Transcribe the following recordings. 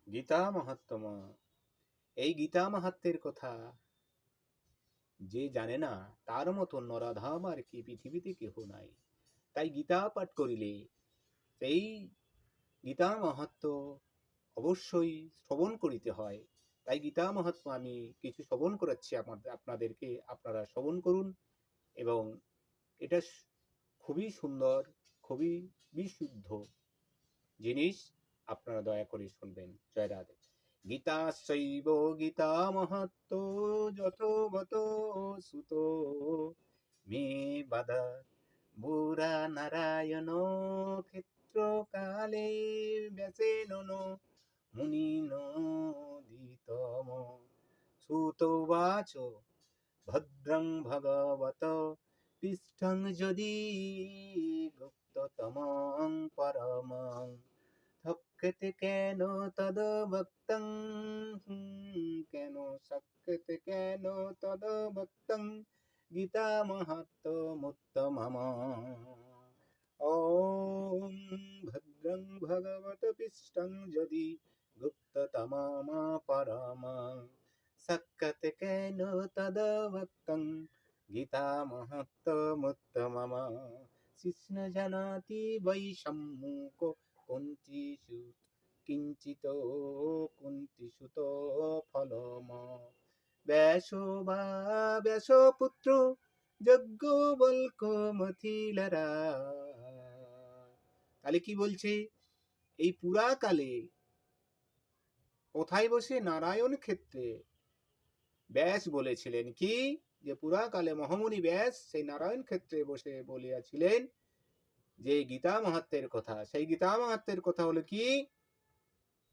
গীতা মাহাত্ম্য। এই গীতা মাহাত্ম্যের কথা যে জানে না, তার মতো নরাধাম আর কি পৃথিবীতে কেহ নাই। তাই গীতা পাঠ করিলে এই গীতা মাহাত্ম্য অবশ্যই শ্রবণ করিতে হয়। তাই গীতা মাহাত্ম্য আমি কিছু শ্রবণ করাচ্ছি আপনাদেরকে, আপনারা শ্রবণ করুন। এবং এটা খুবই সুন্দর, খুবই বিশুদ্ধ জিনিস, আপনারা দয়া করে শুনবেন। জয় রাধে। গীতাশ্চৈব গীতা মাহাত্ম্য যথোগত সুত মে বাদ বুরা নারায়ণ ক্ষেত্র কালে ব্যাসেন মুনিন দিতম সুতবাচ ভদ্রং ভগবত পৃষ্ঠং যদি গুপ্ততমং পরমং শক্যতে কেন তদ ভক্তং কেন শক্যতে কেন তদ ভক্তং গীতা মাহাত্ম্যমুত্তমম। ওম ভদ্রং ভগবত পৃষ্ঠং যদি গুপ্ততমম পরমং শক্যতে কেন তদ ভক্তং গীতা মাহাত্ম্যমুত্তমম। কৃষ্ণ জানাতি বৈ সম্মুখো কুন্তিষু কিঞ্চিত কুন্তিসুত ফলম ব্যাস বা ব্যাসপুত্র যজ্ঞবল্ক মথিলারা। তাহলে কি বলছে? এই পুরাকালে কোথায় বসে? নারায়ণ ক্ষেত্রে ব্যাস বলেছিলেন কি, যে পুরাকালে মহামুনি ব্যাস সেই নারায়ণ ক্ষেত্রে বসে বলিয়াছিলেন যে গীতা মাহাত্ম্যের কথা। সেই গীতা মাহাত্ম্যের কথা হলো কি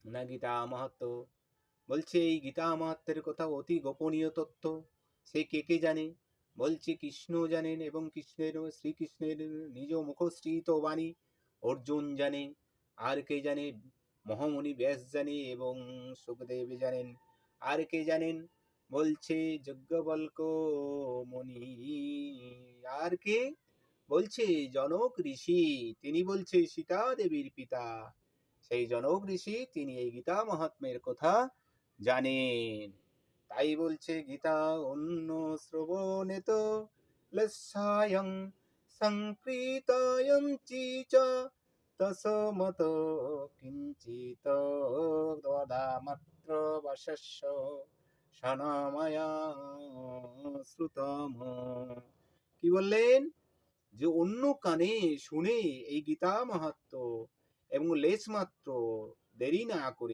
না, গীতা মাহাত্ম্য বলছে এই গীতা মাহাত্ম্যের কথা অতি গোপনীয় তথ্য। সে কে কে জানে? বলছে কৃষ্ণ জানেন, এবং শ্রীকৃষ্ণের নিজ মুখশ্রীত বাণী অর্জুন জানে। আর কে জানে? মহামুনি ব্যাস জানে এবং সুখদেব জানেন। আর কে জানেন? বলছে যজ্ঞবল্ক মুনি। আর কে? বলছে জনক ঋষি। তিনি বলছে সীতা দেবীর পিতা সেই জনক ঋষি, তিনি এই গীতা মাহাত্ম্যের কথা জানেন। তাই বলছে গীতা অন্য শ্রবণেত লস্যায়ং সংকৃতায়ং চিচ তসমত কিঞ্চিত দদামাত্র বশস্য সনময়া শ্রুতম। কি বললেন? যে অন্য কানে শুনে এই গীতা মাহাত্ম্য এবং লেশ মাত্র দেরি না করে